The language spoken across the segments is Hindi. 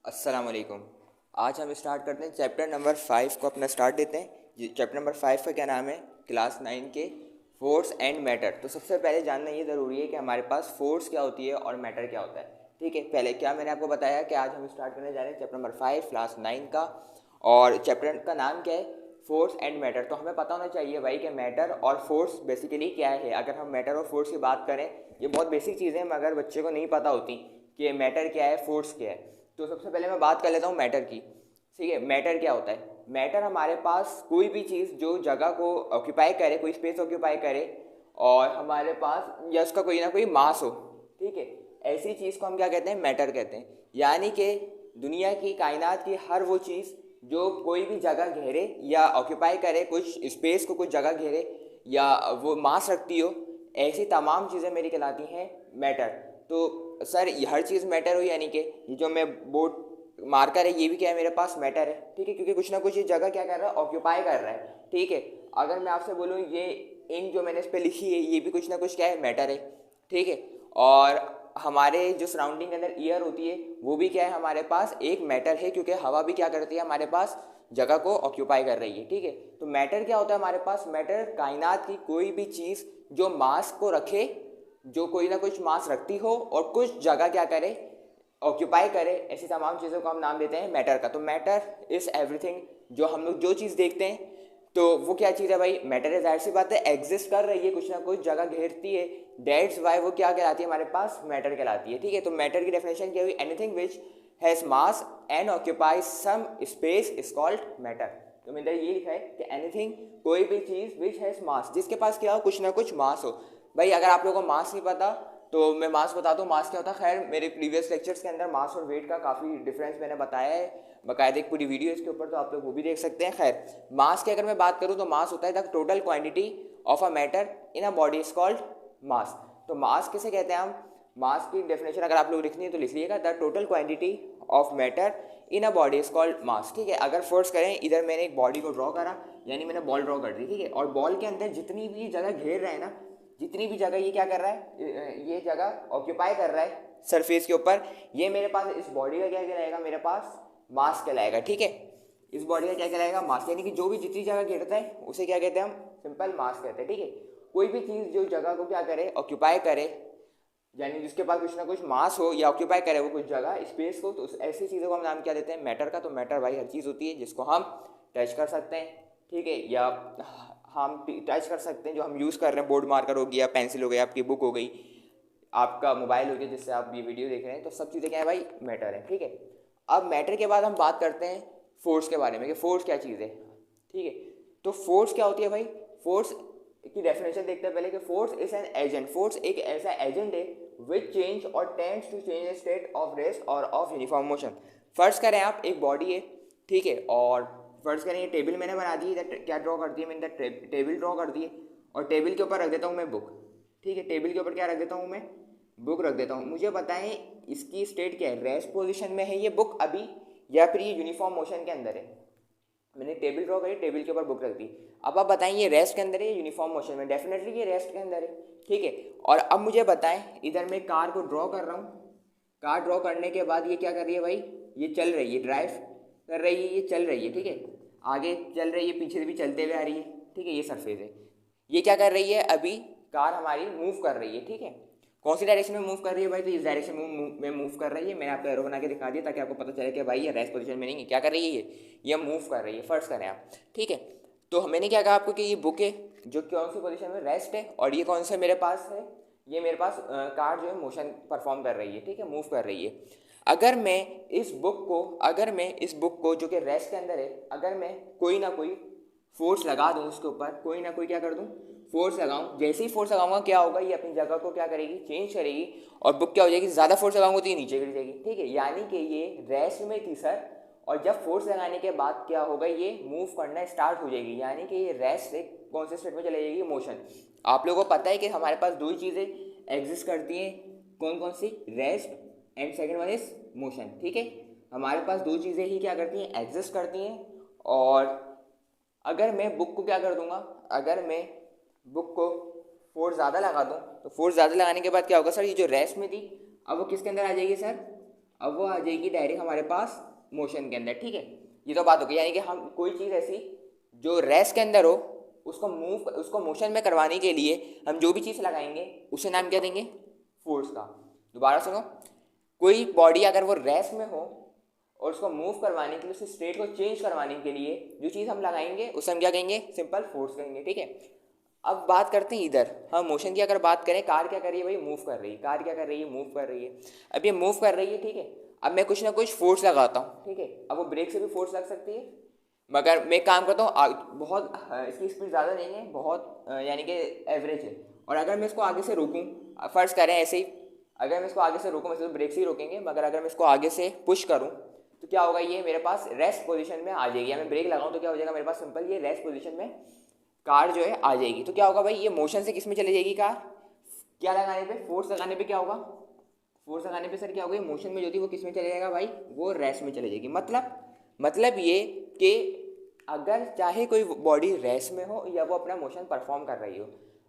अस्सलाम वालेकुम। आज हम स्टार्ट करते हैं चैप्टर नंबर 5 को अपना स्टार्ट देते हैं। चैप्टर नंबर 5 का क्या नाम है? क्लास 9 के फोर्स एंड मैटर। तो सबसे पहले जानना ये ज़रूरी है कि हमारे पास फोर्स क्या होती है और मैटर क्या होता है। ठीक है, पहले क्या मैंने आपको बताया कि आज हम स्टार्ट करने जा रहे हैं चैप्टर नंबर 5 क्लास 9 का, और चैप्टर का नाम क्या है? Force and matter. तो हमें पता होना चाहिए भाई कि मैटर और फोर्स बेसिकली क्या है। अगर हम मैटर और फोर्स की बात करें, ये बहुत बेसिक चीज़ें हैं मगर बच्चे को नहीं पता होती कि मैटर क्या है, फोर्स क्या है। तो सबसे पहले मैं बात कर लेता हूँ मैटर की। ठीक है, मैटर क्या होता है? मैटर हमारे पास कोई भी चीज़ जो जगह को ऑक्यूपाई करे, कोई स्पेस ऑक्यूपाई करे और हमारे पास या उसका कोई ना कोई मास हो। ठीक है, ऐसी चीज़ को हम क्या कहते हैं? मैटर कहते हैं। यानी कि दुनिया की, कायनात की हर वो चीज़ जो कोई भी जगह घेरे या ऑक्यूपाई करे, कुछ स्पेस को कुछ जगह घेरे या वो मास रखती हो, ऐसी तमाम चीज़ें मेरी कहलाती हैं मैटर। तो सर हर चीज़ मैटर हुई, यानी कि ये जो मैं बोर्ड मार्कर है ये भी क्या है? मेरे पास मैटर है। ठीक है, क्योंकि कुछ ना कुछ ये जगह क्या कर रहा है? ऑक्यूपाई कर रहा है। ठीक है, अगर मैं आपसे बोलूँ ये इन जो मैंने इस पर लिखी है ये भी कुछ ना कुछ क्या है? मैटर है। ठीक है, और हमारे जो सराउंडिंग के अंदर एयर होती है वो भी क्या है? हमारे पास एक मैटर है, क्योंकि हवा भी क्या करती है? हमारे पास जगह को ऑक्यूपाई कर रही है। ठीक है, तो मैटर क्या होता है हमारे पास? मैटर कायनात की कोई भी चीज़ जो मास को रखे, जो कोई ना कुछ मास रखती हो और कुछ जगह क्या करे? ऑक्यूपाई करे, ऐसी तमाम चीज़ों को हम नाम देते हैं मैटर का। तो मैटर इज़ एवरीथिंग। जो हम लोग जो चीज़ देखते हैं तो वो क्या चीज़ है भाई? मैटर है। जाहिर सी बात है, एग्जिस्ट कर रही है, कुछ ना कुछ जगह घेरती है, डेट्स वाई वो क्या कहलाती है? हमारे पास मैटर कहलाती है। ठीक है, तो मैटर की डेफिनेशन क्या हुई? Anything which has mass and occupy some space is called matter. तो मैंने ये लिखा है कि एनीथिंग, कोई भी चीज़ विच हैज़ मास, जिसके पास क्या हो? कुछ ना कुछ मास हो। भाई अगर आप लोगों को मास नहीं पता तो मैं मास बता दूँ मास क्या होता है। खैर मेरे प्रीवियस लेक्चर्स के अंदर मास और वेट का काफ़ी डिफरेंस मैंने बताया है, बाकायदा एक पूरी वीडियो इसके ऊपर, तो आप लोग वो भी देख सकते हैं। खैर मास की अगर मैं बात करूँ तो मास होता है the total quantity of a matter in a body is called मास। तो मास किसे कहते हैं हम? मास की डेफिनेशन अगर आप लोग लिखनी है तो लिख लीजिएगा, the total quantity of matter in a body is called मास। ठीक है, अगर फर्स्ट करें, इधर मैंने एक बॉडी को ड्रॉ करा, यानी मैंने बॉल ड्रॉ कर दी। ठीक है, और बॉल के अंदर जितनी भी जगह घेर रहे हैं ना, जितनी भी जगह ये क्या कर रहा है? ये जगह ऑक्यूपाई कर रहा है सरफेस के ऊपर, ये मेरे पास इस बॉडी का क्या कहलाएगा? मेरे पास मास कहलाएगा। ठीक है, इस बॉडी का क्या कहलाएगा? मास। यानी कि जो भी जितनी जगह घेरता है उसे क्या कहते हैं? हम सिंपल मास कहते हैं। ठीक है, कोई भी चीज़ जो जगह को क्या करे? ऑक्यूपाई करे, यानी जिसके पास कुछ ना कुछ मास हो या ऑक्यूपाई करे वो कुछ जगह स्पेस को, तो ऐसी चीज़ों को हम नाम क्या देते हैं? मैटर का। तो मैटर भाई हर चीज़ होती है जिसको हम टच कर सकते हैं। ठीक है, या हम टच कर सकते हैं, जो हम यूज़ कर रहे हैं, बोर्ड मार्कर हो गया, पेंसिल हो गई, आपकी बुक हो गई, आपका मोबाइल हो गया जिससे आप ये वीडियो देख रहे हैं, तो सब चीज़ें क्या है भाई? मैटर है। ठीक है, अब मैटर के बाद हम बात करते हैं फोर्स के बारे में कि फोर्स क्या चीज़ है। ठीक है, तो फोर्स क्या होती है भाई? फोर्स की डेफिनेशन देखते हैं पहले कि force is an agent. Force एक ऐसा एजेंट है विच चेंज और tends to change state of rest और ऑफ यूनिफॉर्म मोशन। फर्स्ट करें आप, एक बॉडी है। ठीक है, और फर्स्ट करें ये टेबल मैंने बना दी है, क्या ड्रॉ कर दी है मैंने? टेबल ड्रॉ कर दी है, और टेबल के ऊपर रख देता हूँ मैं बुक। ठीक है, टेबल के ऊपर क्या रख देता हूँ मैं? बुक रख देता हूँ। मुझे बताएं इसकी स्टेट क्या है? रेस्ट पोजीशन में है ये बुक अभी, या फिर ये यूनिफॉर्म मोशन के अंदर है? मैंने टेबल ड्रॉ करी, टेबल के ऊपर बुक रख दी। अब आप बताएं ये रेस्ट के अंदर है या यूनिफॉर्म मोशन में? डेफिनेटली ये रेस्ट के अंदर है। ठीक है, और अब मुझे बताएं, इधर मैं कार को ड्रॉ कर रहा हूँ, कार ड्रॉ करने के बाद ये क्या कर रही है भाई? ये चल रही है, ड्राइव कर रही है, ये चल रही है। ठीक है, आगे चल रही है, पीछे से भी चलते हुए आ रही है। ठीक है, ये सरफेस है, ये क्या कर रही है? अभी कार हमारी मूव कर रही है। ठीक है, कौन सी डायरेक्शन में मूव कर रही है भाई? तो इस डायरेक्शन में मूव कर रही है। मैंने आपको एरो बना के दिखा दिया ताकि आपको पता चले कि भाई ये रेस्ट पोजीशन में नहीं है, क्या कर रही है? ये मूव कर रही है। फर्स्ट करें आप। ठीक है, तो मैंने क्या कहा आपको कि ये बुक है जो कौन सी पोजीशन में? रेस्ट है। और ये कौन सा मेरे पास है? ये मेरे पास कार जो है मोशन परफॉर्म कर रही है। ठीक है, मूव कर रही है। अगर मैं इस बुक को जो कि रेस्ट के अंदर है, अगर मैं कोई ना कोई फोर्स लगा दूं उसके ऊपर, कोई ना कोई क्या कर दूं? फोर्स लगाऊं। जैसे ही फोर्स लगाऊंगा क्या होगा? ये अपनी जगह को क्या करेगी? चेंज करेगी, और बुक क्या हो जाएगी? ज़्यादा फोर्स लगाऊंगा तो ये नीचे गिर जाएगी। ठीक है, यानी कि ये रेस्ट में थी सर, और जब फोर्स लगाने के बाद क्या होगा? ये मूव करना स्टार्ट हो जाएगी, यानी कि ये रेस्ट से कौन से स्टेट में चले जाएगी? मोशन। आप लोगों को पता है कि हमारे पास दो ही चीज़ें एग्जिस्ट करती हैं, कौन कौन सी? Rest and second one is motion. ठीक है, हमारे पास दो चीज़ें ही क्या करती हैं? एग्जिस्ट करती हैं। और अगर मैं बुक को क्या कर दूंगा? अगर मैं बुक को फोर्स ज़्यादा लगा दूं, तो फोर्स ज़्यादा लगाने के बाद क्या होगा सर? ये जो रेस्ट में थी अब वो किसके अंदर आ जाएगी सर? अब वो आ जाएगी डायरेक्ट हमारे पास मोशन के अंदर, ठीक है। ये तो बात हो गई, यानी कि हम कोई चीज़ ऐसी जो रेस्ट के अंदर हो उसको मोशन में करवाने के लिए हम जो भी चीज़ लगाएंगे उसे नाम क्या देंगे, फोर्स का। दोबारा सुनो, कोई बॉडी अगर वो रेस्ट में हो और उसको मूव करवाने के लिए, उस स्टेट को चेंज करवाने के लिए जो चीज़ हम लगाएंगे उसे हम क्या कहेंगे, सिंपल फोर्स कहेंगे, ठीक है। अब बात करते हैं इधर, हम मोशन की अगर बात करें, कार क्या कर रही है भाई, मूव कर रही है, कार क्या कर रही है, मूव कर रही है। अब ये मूव कर रही है, ठीक है। अब मैं कुछ ना कुछ फोर्स लगाता हूँ, ठीक है। अब वो ब्रेक से भी फोर्स लग सकती है, मगर मैं काम करता हूँ बहुत इसकी स्पीड ज़्यादा नहीं है, बहुत यानी कि एवरेज है। और अगर मैं इसको आगे से रोकूँ, फ़र्ज़ करें ऐसे ही, अगर मैं इसको आगे से रोकूँ, वैसे तो ब्रेक से ही रोकेंगे, मगर अगर मैं इसको आगे से पुश करूँ तो क्या होगा, ये मेरे पास रेस्ट पोजीशन में आ जाएगी। या मैं ब्रेक लगाऊँ तो क्या हो जाएगा मेरे पास, सिंपल ये रेस्ट पोजीशन में कार जो है आ जाएगी। तो क्या होगा भाई, ये मोशन से किस में चली जाएगी कार, क्या लगाने पे, फोर्स लगाने पे क्या होगा, फोर्स लगाने पे सर क्या होगा, मोशन में जो थी वो किस में चले जाएगा भाई, वो रेस्ट में चले जाएगी। मतलब ये कि अगर चाहे कोई बॉडी रेस्ट में हो या वो अपना मोशन परफॉर्म कर रही हो,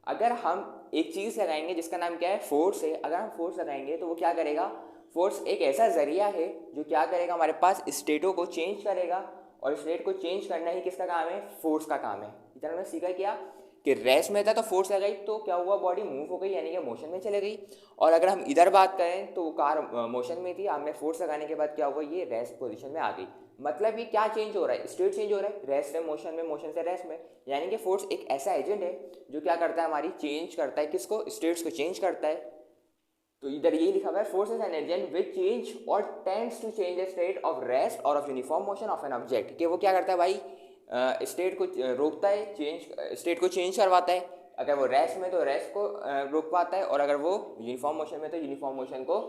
अगर हम एक चीज़ लगाएंगे जिसका नाम क्या है, फोर्स है, अगर हम फोर्स लगाएंगे तो वो क्या करेगा, फोर्स एक ऐसा जरिया है जो क्या करेगा, हमारे पास स्टेटों को चेंज करेगा। और स्टेट को चेंज करना ही किसका काम है, फोर्स का काम है। इतना हमने सीखा क्या कि रेस्ट में था तो फोर्स लगाई तो क्या हुआ, बॉडी मूव हो गई, यानी कि मोशन में चले गई। और अगर हम इधर बात करें तो कार मोशन में थी, हमने फोर्स लगाने के बाद क्या हुआ, ये रेस्ट पोजीशन में आ गई। मतलब ये क्या चेंज हो रहा है, स्टेट चेंज हो रहा है, रेस्ट से मोशन में, मोशन से रेस्ट में। यानी कि फोर्स एक ऐसा एजेंट है जो क्या करता है, हमारी चेंज करता है, किसको, स्टेट्स को चेंज करता है। तो इधर यही लिखा हुआ है, force is an agent which change और tends to change the state of rest और of uniform motion of an object. कि वो क्या करता है भाई, स्टेट को रोकता है, चेंज स्टेट को चेंज करवाता है। अगर वो रेस्ट में तो रेस्ट को रोक पाता है, और अगर वो यूनिफॉर्म मोशन में तो यूनिफॉर्म मोशन को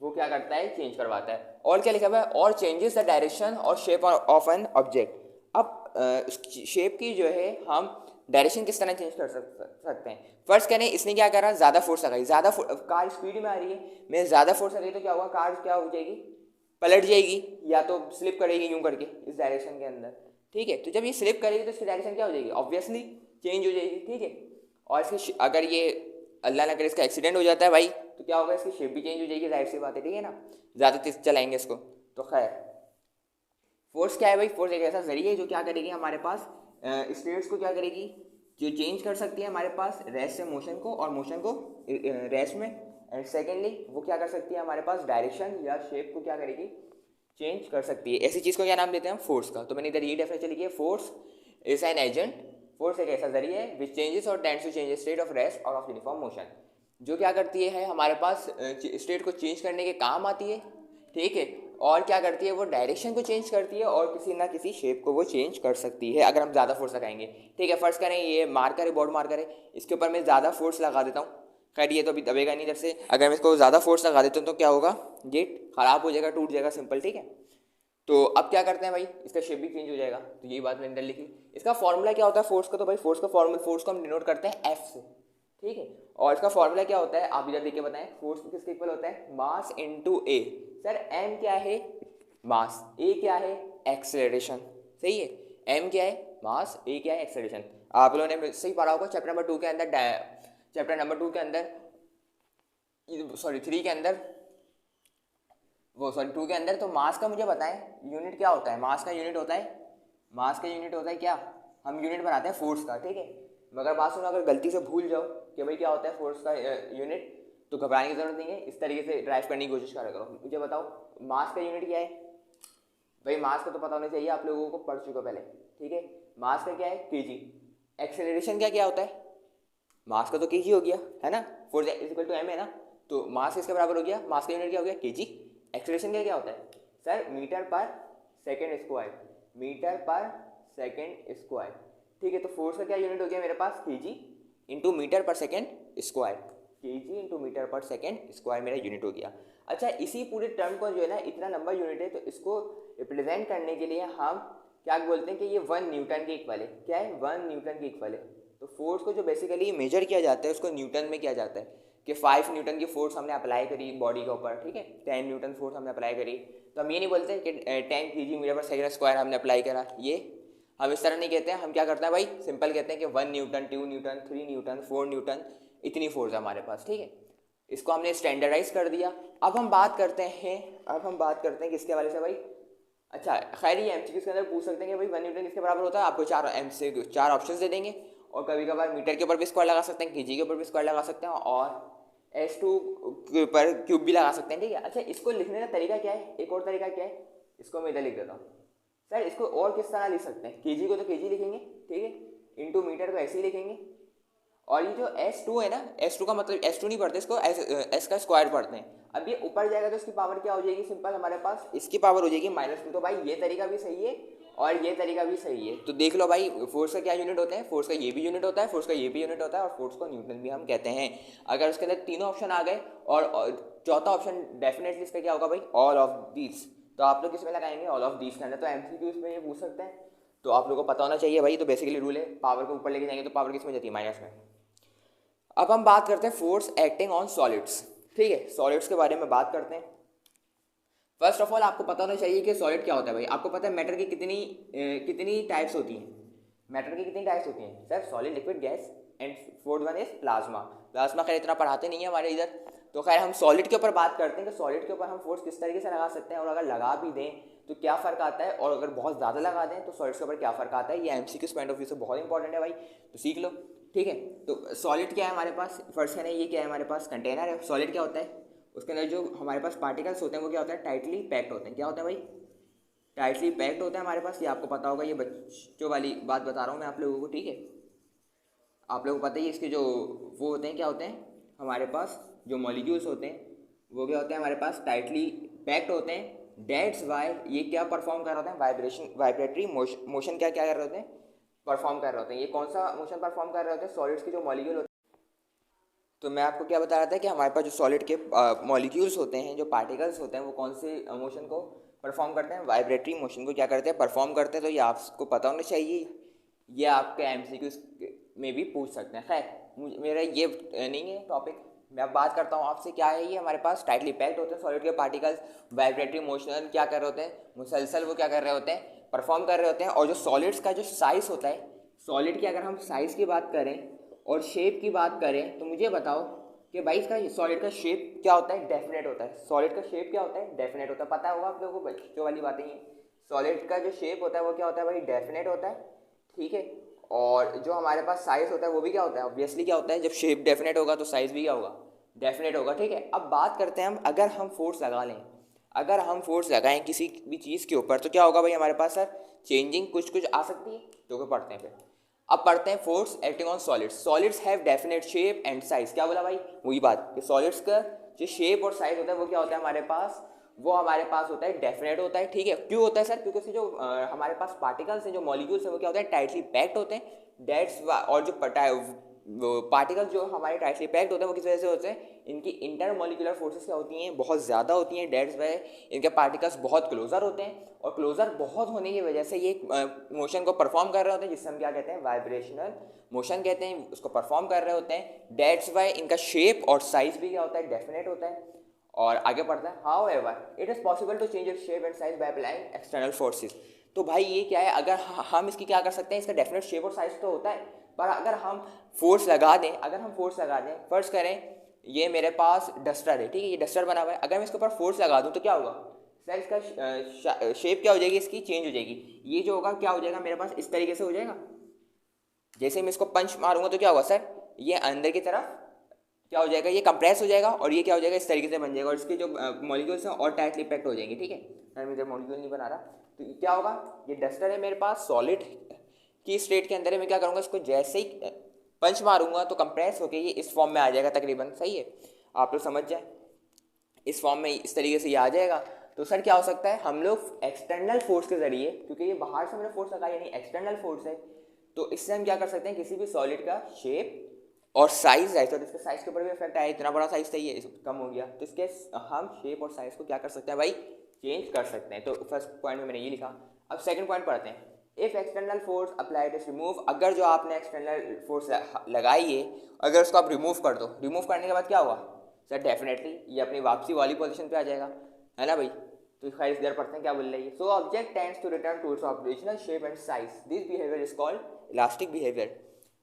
वो क्या करता है, चेंज करवाता है। और क्या लिखा हुआ है, और चेंजेस द डायरेक्शन और शेप ऑफ एन ऑब्जेक्ट। अब शेप की जो है हम डायरेक्शन किस तरह चेंज कर सकते हैं। फर्स्ट करें, इसने क्या करा, ज़्यादा फोर्स लगाई, कार स्पीड में आ रही है, मैं ज़्यादा फोर्स लगाई तो क्या होगा, कार क्या हो जाएगी, पलट जाएगी, या तो स्लिप करेगी यूं करके इस डायरेक्शन के अंदर, ठीक है। तो जब ये स्लिप करेगी तो इसकी डायरेक्शन क्या हो जाएगी, ऑब्वियसली चेंज हो जाएगी, ठीक है। और इसकी अगर ये अल्लाह ना करे इसका एक्सीडेंट हो जाता है भाई, तो क्या होगा, इसकी शेप भी चेंज हो जाएगी, जाहिर सी बात है, ठीक है ना, ज़्यादा तेज चलाएंगे इसको। तो खैर, फोर्स क्या है भाई, फोर्स एक ऐसा जरिया है जो क्या करेगी, हमारे पास स्टेट्स को क्या करेगी, जो चेंज कर सकती है हमारे पास रेस्ट से मोशन को, और मोशन को रेस्ट में। एंड सेकेंडली वो क्या कर सकती है, हमारे पास डायरेक्शन या शेप को क्या करेगी, चेंज कर सकती है। ऐसी चीज़ को क्या नाम देते हैं हम, फोर्स का। तो मैंने इधर ये डेफिनेशन लिखी है, force is an agent, force एक ऐसा जरिया है विच चेंजेस और tends to change state of rest और ऑफ यूनिफॉर्म मोशन, जो क्या करती है हमारे पास स्टेट को चेंज करने के काम आती है, ठीक है। और क्या करती है, वो डायरेक्शन को चेंज करती है, और किसी ना किसी शेप को वो चेंज कर सकती है अगर हम ज़्यादा फोर्स लगाएंगे, ठीक है। फर्स्ट करें, ये मार्कर है, बोर्ड मार्कर है, इसके ऊपर मैं ज़्यादा फोर्स लगा देता हूँ। खैर ये तो अभी दबेगा नहीं इधर से, अगर मैं इसको ज़्यादा फोर्स लगा देता हूँ तो क्या होगा, ये ख़राब हो जाएगा, टूट जाएगा, सिंपल, ठीक है। तो अब क्या करते हैं भाई, इसका शेप भी चेंज हो जाएगा। तो यही बात मैंने इधर लिखी। इसका फॉर्मूला क्या होता है फोर्स का, तो भाई फोर्स को हम डिनोट करते हैं एफ से, ठीक है। और इसका फॉर्मूला क्या होता है, आप इधर देख के बताएं, फोर्स किसके इक्वल होता है, मास इनटू ए। सर एम क्या है, मास, ए क्या है, एक्सेलरेशन, सही है। एम क्या है, मास, ए क्या है, एक्सेलरेशन। आप लोगों ने सही पढ़ा होगा चैप्टर नंबर 2 के अंदर, चैप्टर नंबर 2 के अंदर, सॉरी 3 के अंदर, वो सॉरी 2 के अंदर। तो मास का मुझे बताएं यूनिट क्या होता है, मास का यूनिट होता है, मास का यूनिट होता है क्या, हम यूनिट बनाते हैं फोर्स का, ठीक है। मगर बात सुनो, अगर गलती से भूल जाओ कि भाई क्या होता है फोर्स का यूनिट, तो घबराने की जरूरत नहीं है, इस तरीके से ड्राइव करने की कोशिश करा करो। मुझे बताओ मास का यूनिट क्या है भाई, मास का तो पता होना चाहिए, आप लोगों को पढ़ चुका पहले, ठीक है। मास का क्या है, केजी। एक्सेलरेशन का क्या होता है, मास का तो केजी हो गया है ना, force is equal to M है ना, तो मास इसके बराबर हो गया, मास का यूनिट क्या हो गया, केजी। एक्सेलरेशन का क्या होता है sir, metre per second square, metre per second square, ठीक है। तो फोर्स का क्या यूनिट हो गया मेरे पास, KG into metre per second square, KG into metre per second square मेरा यूनिट हो गया। अच्छा, इसी पूरे टर्म को जो है ना, इतना लंबा यूनिट है, तो इसको रिप्रेजेंट करने के लिए हम क्या बोलते हैं कि ये 1 न्यूटन के इक्वल है। क्या है, 1 न्यूटन के इक्वल है। तो फोर्स को जो बेसिकली मेजर किया जाता है उसको न्यूटन में किया जाता है, कि 5 न्यूटन की फोर्स हमने अप्लाई करी बॉडी के ऊपर, ठीक है, 10 न्यूटन फोर्स हमने अप्लाई करी, तो हम ये नहीं बोलते कि 10 KG metre per second square हमने अप्लाई करा, ये हम इस तरह नहीं कहते हैं। हम क्या करते हैं भाई, सिंपल कहते हैं कि 1 न्यूटन, 2 न्यूटन, 3 न्यूटन, 4 न्यूटन, इतनी फोर्स है हमारे पास, ठीक है। इसको हमने स्टैंडर्डाइज कर दिया। अब हम बात करते हैं किसके हवाले से भाई। अच्छा खैर ये एमसीक्यू के अंदर पूछ सकते हैं कि भाई 1 न्यूटन किसके बराबर होता है, आपको चार ऑप्शन दे देंगे, और कभी कभार मीटर के ऊपर भी स्क्वायर लगा सकते हैं, केजी के ऊपर भी स्क्वायर लगा सकते हैं, और S2 के ऊपर क्यूब भी लगा सकते हैं, ठीक है। अच्छा इसको लिखने का तरीका क्या है, एक और तरीका क्या है, इसको मैं इधर लिख देता हूँ। सर इसको और किस तरह लिख सकते हैं, केजी को तो केजी लिखेंगे, ठीक है, इंटू मीटर को ऐसे ही लिखेंगे, और ये जो S2 है ना, S2 का मतलब S2 नहीं पढ़ते, इसको S का स्क्वायर पढ़ते हैं। अब ये ऊपर जाएगा तो इसकी पावर क्या हो जाएगी, सिंपल हमारे पास इसकी पावर हो जाएगी -2। तो भाई ये तरीका भी सही है और ये तरीका भी सही है। तो देख लो भाई फोर्स का क्या यूनिट होते हैं, फोर्स का ये भी यूनिट होता है, फोर्स का ये भी यूनिट होता है, और फोर्स को न्यूटन भी हम कहते हैं। अगर उसके अंदर तीनों ऑप्शन आ गए और चौथा ऑप्शन डेफिनेटली इसका क्या होगा भाई, ऑल ऑफ दीज। तो आप लोग किसमें लगाएंगे, ऑल ऑफ दीज के अंदर। तो एमसीक्यूज में ये पूछ सकते हैं, तो आप लोगों को पता होना चाहिए भाई। तो बेसिकली रूल है, पावर को ऊपर लेके जाएंगे तो पावर किस में जाती है, माइनस में। अब हम बात करते हैं फोर्स एक्टिंग ऑन सॉलिड्स, ठीक है, सॉलिड्स के बारे में बात करते हैं। फर्स्ट ऑफ ऑल आपको पता होना चाहिए कि सॉलिड क्या होता है भाई। आपको पता है मैटर की कितनी टाइप्स होती हैं, मैटर की कितनी टाइप्स होती हैं sir, solid, liquid, gas, and fourth one is plasma. Plasma खैर इतना पढ़ाते नहीं है हमारे इधर। तो खैर हम सॉलिड के ऊपर बात करते हैं कि सॉलिड के ऊपर हम फोर्स किस तरीके से लगा सकते हैं, और अगर लगा भी दें तो क्या फ़र्क आता है, और अगर बहुत ज़्यादा लगा दें तो सॉलिड्स के ऊपर क्या फ़र्क आता है। ये एमसीक्यू पॉइंट ऑफ व्यू से बहुत इंपॉर्टेंट है भाई, तो सीख लो, ठीक है। तो सॉलिड क्या है हमारे पास, फर्स्ट है ना, ये क्या है हमारे पास, कंटेनर है। सॉलिड क्या होता है, उसके अंदर जो हमारे पास पार्टिकल्स होते हैं वो क्या होता है, टाइटली पैक्ड होते हैं। क्या होता है भाई, टाइटली पैक्ड होता है हमारे पास। ये आपको पता होगा, ये बच्चों वाली बात बता रहा हूँ मैं आप लोगों को, ठीक है। आप लोगों को पता ही है इसके जो वो होते हैं, क्या होते हैं हमारे पास जो मॉलिक्यूल्स होते हैं वो क्या होते हैं हमारे पास, टाइटली पैक्ड होते हैं। डेट्स वाई ये क्या परफॉर्म कर रहे होते हैं, वाइब्रेटरी मोशन क्या क्या कर रहे होते हैं, परफॉर्म कर रहे होते हैं। ये कौन सा मोशन परफॉर्म कर रहे होते हैं, सॉलिड्स के जो मॉलिक्यूल होते हैं। तो मैं आपको क्या बता रहा था कि हमारे पास जो सॉलिड के मॉलिक्यूल्स होते हैं, जो पार्टिकल्स होते हैं, वो कौन से मोशन को परफॉर्म करते हैं, वाइब्रेटरी मोशन को क्या करते हैं, परफॉर्म करते हैं। तो ये आपको पता होना चाहिए, ये आपके एमसीक्यू में भी पूछ सकते हैं। खैर मेरा ये नहीं है टॉपिक, मैं अब बात करता हूँ आपसे। क्या है ये, हमारे पास टाइटली पैक्ड होते हैं सॉलिड के पार्टिकल्स, वाइब्रेटरी मोशन क्या कर रहे होते हैं, मुसलसल वो क्या कर रहे होते हैं, परफॉर्म कर रहे होते हैं। और जो सॉलिड्स का जो साइज़ होता है, सॉलिड की अगर हम साइज़ की बात करें और शेप की बात करें, तो मुझे बताओ कि भाई इसका सॉलिड का शेप क्या होता है, डेफिनेट होता है। सॉलिड का शेप क्या होता है, डेफिनेट होता है। पता होगा आप लोगों को, बच्चों वाली बातें ही। सॉलिड का जो शेप होता है वो क्या होता है भाई, डेफिनेट होता है, ठीक है। और जो हमारे पास साइज़ होता है वो भी क्या होता है, ऑब्वियसली क्या होता है, जब शेप डेफिनेट होगा तो साइज़ भी क्या होगा, डेफिनेट होगा, ठीक है। अब बात करते हैं हम, अगर हम फोर्स लगा लें, अगर हम फोर्स लगाएं किसी भी चीज़ के ऊपर, तो क्या होगा भाई हमारे पास सर, चेंजिंग कुछ आ सकती है। तो क्या पढ़ते हैं फिर, अब पढ़ते हैं force acting on solids. Solids have definite shape and size. क्या बोला भाई, वही बात कि सॉलिड्स का जो शेप और साइज होता है वो क्या होता है हमारे पास, वो हमारे पास होता है डेफिनेट होता है, ठीक है। क्यों होता है सर, क्योंकि जो हमारे पास पार्टिकल्स हैं, जो मॉलिक्यूल्स हैं, वो क्या होते हैं, टाइटली पैक्ड होते हैं, डेट्स। और जो पार्टिकल्स जो हमारे टाइटली पैक्ड होते हैं वो किस वजह से होते हैं, इनकी इंटर मॉलिक्यूलर फोर्सेस क्या होती हैं, बहुत ज़्यादा होती हैं, डेट्स वाई इनके पार्टिकल्स बहुत क्लोजर होते हैं, और क्लोजर बहुत होने की वजह से ये मोशन को परफॉर्म कर रहे होते हैं, जिससे हम क्या कहते हैं, वाइब्रेशनल मोशन कहते हैं, उसको परफॉर्म कर रहे होते हैं। डेट्स वाई इनका शेप और साइज भी क्या होता है, डेफिनेट होता है। और आगे पढ़ता है, however it is possible to change its shape and size by applying external forces. तो भाई ये क्या है, अगर हम इसकी क्या कर सकते हैं, इसका डेफिनेट शेप और साइज तो होता है, पर अगर हम फोर्स लगा दें, फर्स्ट करें ये मेरे पास डस्टर है, ठीक है, ये डस्टर बना हुआ है, अगर मैं इसके ऊपर फोर्स लगा दूं तो क्या होगा सर, इसका शेप क्या हो जाएगी, इसकी चेंज हो जाएगी। ये जो होगा क्या हो जाएगा मेरे पास, इस तरीके से हो जाएगा। जैसे मैं इसको पंच मारूंगा तो क्या होगा सर, ये अंदर की तरफ क्या हो जाएगा, ये कंप्रेस हो जाएगा, और ये क्या हो जाएगा, इस तरीके से बन जाएगा, और इसके जो मॉलिक्यूल्स हैं और टाइटली पैक्ड हो जाएंगे, ठीक है। सर मैं इधर मॉलिक्यूल नहीं बना रहा, तो क्या होगा, ये डस्टर है मेरे पास, सॉलिड की स्टेट के अंदर है। मैं क्या करूँगा, इसको जैसे ही पंच मारूंगा तो कंप्रेस होकर ये इस फॉर्म में आ जाएगा तकरीबन, सही है, आप लोग समझ जाए, इस फॉर्म में इस तरीके से ये आ जाएगा। तो सर क्या हो सकता है, हम लोग एक्सटर्नल फोर्स के ज़रिए, क्योंकि ये बाहर से हमने फोर्स लगाया यानी एक्सटर्नल फोर्स है, तो इससे हम क्या कर सकते हैं, किसी भी सॉलिड का शेप और साइज है, तो इसके साइज के ऊपर भी इफेक्ट आया, इतना बड़ा साइज था ये कम हो गया, तो इसके हम शेप और साइज को क्या कर सकते हैं भाई, चेंज कर सकते हैं। तो फर्स्ट पॉइंट में मैंने ये लिखा। अब सेकंड पॉइंट पढ़ते हैं, if external force applied is remove. अगर जो आपने एक्सटर्नल फोर्स लगाई है, अगर उसको आप रिमूव कर दो, रिमूव करने के बाद क्या होगा सर, डेफिनेटली ये अपनी वापसी वाली पोजीशन पे आ जाएगा, है ना भाई। तो खैर इधर पढ़ते हैं क्या बोल रही है। So object tends to return to its original shape and size, this behaviour is called elastic behaviour.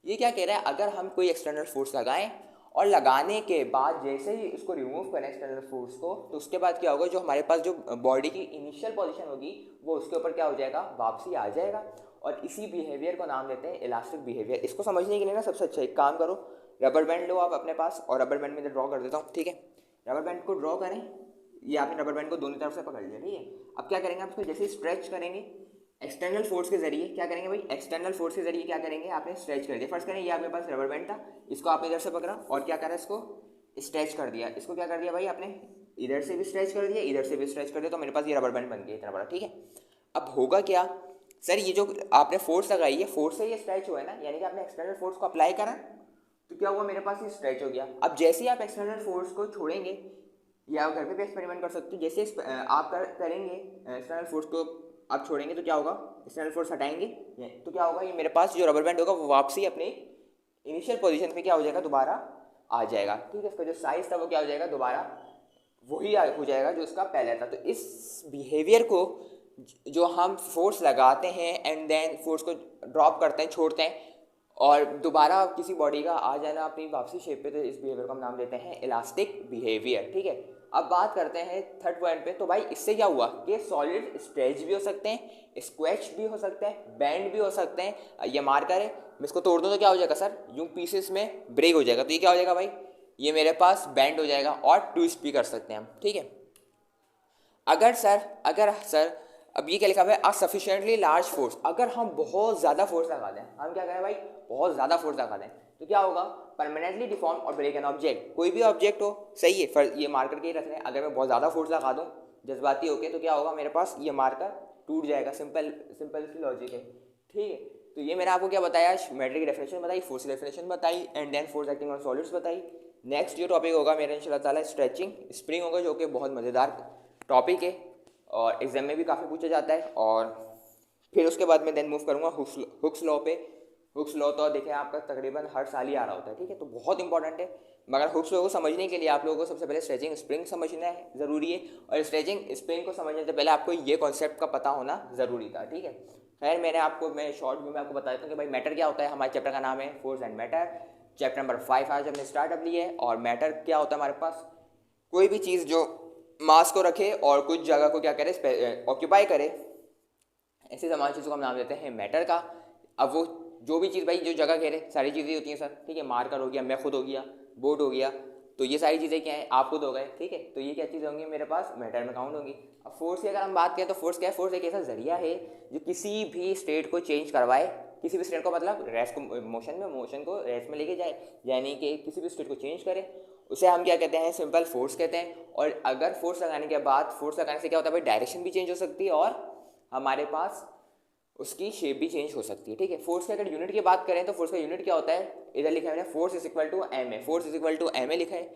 ये क्या कह रहा है, अगर हम कोई एक्सटर्नल फोर्स लगाएं और लगाने के बाद जैसे ही इसको रिमूव करें एक्सटर्नल फोर्स को, तो उसके बाद क्या होगा, जो हमारे पास जो बॉडी की इनिशियल पोजीशन होगी वो उसके ऊपर क्या हो जाएगा, वापसी आ जाएगा। और इसी बिहेवियर को नाम देते हैं इलास्टिक बिहेवियर। इसको समझने के लिए ना सबसे अच्छा एक काम करो, रबर बैंड लो आप अपने पास, और रबर बैंड में ड्रॉ कर देता हूँ, ठीक है। रबर बैंड को ड्रॉ करें, ये आपने रबर बैंड को दोनों तरफ से पकड़ लिया, ठीक है। अब क्या करेंगे आप इसको जैसे स्ट्रेच करेंगे एक्सटर्नल फोर्स के जरिए, क्या करेंगे भाई, एक्सटर्नल फोर्स के जरिए क्या करेंगे, आपने स्ट्रेच कर दिया। फर्स्ट करें, ये आपके पास रबर बैंड था, इसको आपने इधर से पकड़ा और क्या करा, इसको स्ट्रेच कर दिया। इसको क्या कर दिया भाई आपने, इधर से भी स्ट्रेच कर दिया, इधर से भी स्ट्रेच कर दिया, तो मेरे पास ये रबर बैंड बन गया इतना बड़ा, ठीक है। अब होगा क्या सर, ये जो आपने फोर्स लगाई है, फोर्स से ये स्ट्रेच हुआ है ना, यानी कि आपने एक्सटर्नल फोर्स को अप्लाई करा, तो क्या हुआ, मेरे पास ये स्ट्रेच हो गया। अब जैसे ही आप एक्सटर्नल फोर्स को छोड़ेंगे, या आप घर पे भी एक्सपेरिमेंट कर सकते हो, जैसे आप करेंगे एक्सटर्नल फोर्स को आप छोड़ेंगे तो क्या होगा, एक्सटर्नल फोर्स हटाएंगे तो क्या होगा, ये मेरे पास जो रबर बैंड होगा वो वापसी अपने इनिशियल पोजीशन पे क्या हो जाएगा, दोबारा आ जाएगा, ठीक है। इसका जो साइज था वो क्या हो जाएगा, दोबारा वही हो जाएगा जो इसका पहले था। तो इस बिहेवियर को जो हम फोर्स लगाते हैं एंड देन फोर्स को ड्रॉप करते हैं, छोड़ते हैं, और दोबारा किसी बॉडी का आ जाना अपनी वापसी शेप पे, तो इस बिहेवियर को हम नाम देते हैं इलास्टिक बिहेवियर, ठीक है। अब बात करते हैं थर्ड पॉइंट पे। तो भाई इससे क्या हुआ कि सॉलिड स्ट्रेच भी हो सकते हैं, स्क्वैच भी हो सकते हैं, बैंड भी हो सकते हैं। ये मार्कर है, मैं इसको तोड़ दूँ तो क्या हो जाएगा सर, यूं पीसेस में ब्रेक हो जाएगा, तो ये क्या हो जाएगा भाई, ये मेरे पास बैंड हो जाएगा, और ट्विस्ट भी कर सकते हैं हम, ठीक है। अगर सर अब ये क्या लिखा हुआ है, सफिशिएंटली लार्ज फोर्स, अगर हम बहुत ज़्यादा फोर्स लगा दें, हम क्या करें भाई, बहुत ज़्यादा फोर्स लगा दें, तो क्या होगा, परमानेंटली डिफॉर्म और ब्रेक एन ऑब्जेक्ट, कोई भी ऑब्जेक्ट हो, सही है, ये मार्कर के ही रख लें। अगर मैं बहुत ज़्यादा फोर्स लगा दूँ जज्बाती होके, तो क्या होगा, मेरे पास ये मार्कर टूट जाएगा, सिंपल सी लॉजिक है, ठीक है। तो ये मैंने आपको क्या बताया, मैटर की डेफिनेशन बताई, फोर्स की डेफिनेशन बताई, and then force acting on solids बताई। नेक्स्ट जो टॉपिक होगा मेरा इंशाल्लाह ताला स्ट्रेचिंग स्प्रिंग होगा, जो कि बहुत मज़ेदार टॉपिक है और एग्जाम में भी काफ़ी पूछा जाता है। और फिर उसके बाद मैं देन मूव करूँगा हुक्स लॉ पे। हुक्स लॉ तो देखें आपका तकरीबन हर साल ही आ रहा होता है, ठीक है, तो बहुत इंपॉर्टेंट है। मगर हुक्स लॉ को समझने के लिए आप लोगों को सबसे पहले स्ट्रेचिंग स्प्रिंग समझना है, ज़रूरी है, और स्ट्रेचिंग स्प्रिंग को समझने से पहले आपको ये कॉन्सेप्ट का पता होना ज़रूरी था, ठीक है। खैर मैं शॉर्ट व्यू में आपको बता देता हूँ कि भाई मैटर क्या होता है। हमारे चैप्टर का नाम है force and matter, chapter number 5 आज हमने स्टार्टअप लिया है। और मैटर क्या होता है, हमारे पास कोई भी चीज़ जो मास को रखे और कुछ जगह को क्या करे, ऑक्यूपाई करे, ऐसे तमाम चीज़ों को हम नाम देते हैं मैटर का। अब वो जो भी चीज़ भाई जो जगह घेरे, सारी चीज़ें होती हैं सर, ठीक है, मार्कर हो गया, मैं खुद हो गया, बोर्ड हो गया, तो ये सारी चीज़ें क्या हैं, आप खुद हो गए, ठीक है। तो ये क्या चीज़ें होंगी मेरे पास, मैटर में काउंट होंगी। अब फोर्स की अगर हम बात करें तो फोर्स क्या है, फोर्स एक ऐसा जरिया है जो किसी भी स्टेट को चेंज करवाए, किसी भी स्टेट को मतलब रेस्ट को मोशन को रेस्ट में लेके जाए, यानी कि किसी भी स्टेट को चेंज करे, उसे हम क्या कहते हैं, सिंपल फोर्स कहते हैं। और अगर फोर्स लगाने के बाद, फोर्स लगाने से क्या होता है भाई, डायरेक्शन भी चेंज हो सकती है और हमारे पास उसकी शेप भी चेंज हो सकती है, ठीक है। फोर्स की अगर यूनिट की बात करें तो फोर्स का यूनिट क्या होता है, इधर लिखा है मैंने force is equal to M A, force is equal to M A लिखा है।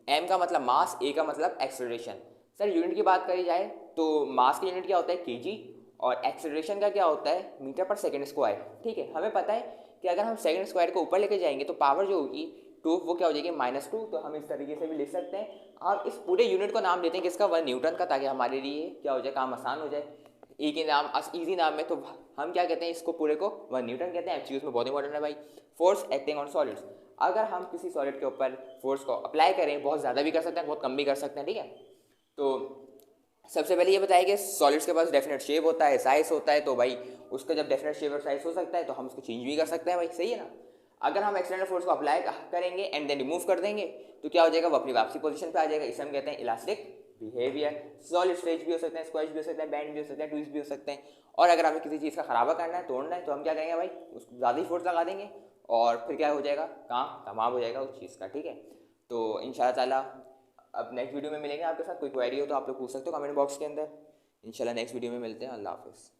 एम का मतलब मास, ए का मतलब एक्सेलरेशन। सर यूनिट की बात करी जाए तो मास की यूनिट क्या होता है, केजी, और एक्सेलरेशन का क्या होता है, मीटर पर सेकेंड स्क्वायर, ठीक है। हमें पता है कि अगर हम सेकेंड स्क्वायर को ऊपर लेके जाएंगे तो पावर जो होगी टू, वो क्या हो जाएगी -2, तो हम इस तरीके से भी लिख सकते हैं। आप इस पूरे यूनिट को नाम देते हैं किसका, 1 न्यूटन का, ताकि हमारे लिए क्या हो जाए, काम आसान हो जाए। एक ही नाम, इजी नाम में, तो हम क्या कहते हैं, इसको पूरे को 1 न्यूटन कहते हैं। एमसीक्यूज में बहुत इंपॉर्टेंट है भाई। फोर्स एक्टिंग ऑन सॉलिड्स, अगर हम किसी सॉलिड के ऊपर फोर्स को अप्लाई करें, बहुत ज़्यादा भी कर सकते हैं, बहुत कम भी कर सकते हैं, ठीक है। तो सबसे पहले ये बताया कि सॉलिड्स के पास डेफिनेट शेप होता है, साइज होता है, तो भाई उसका जब डेफिनेट शेप और साइज हो सकता है तो हम उसको चेंज भी कर सकते हैं भाई, सही है ना। अगर हम एक्सटर्नल फोर्स को अप्लाई करेंगे एंड देन रिमूव कर देंगे तो क्या हो जाएगा, वो अपनी वापसी पोजीशन पे आ जाएगा। इसे हम कहते हैं इलास्टिक बिहेवियर। सॉलिड स्ट्रेच भी हो सकते हैं, स्क्वैच भी हो सकते हैं, बैंड भी हो सकते हैं, ट्विस्ट भी हो सकते हैं। और अगर हमें किसी चीज़ का खराबा करना है, तोड़ना है, तो हम क्या करेंगे भाई, उसको ज़्यादा ही फोर्स लगा देंगे और फिर क्या हो जाएगा, काम तमाम हो जाएगा उस चीज़ का, ठीक है। तो इंशाल्लाह ताला अब नेक्स्ट वीडियो में मिलेंगे आपके साथ। कोई क्वेरी हो तो आप लोग पूछ सकते हो कमेंट बॉक्स के अंदर। इंशाल्लाह नेक्स्ट वीडियो में मिलते हैं। अल्लाह हाफिज़।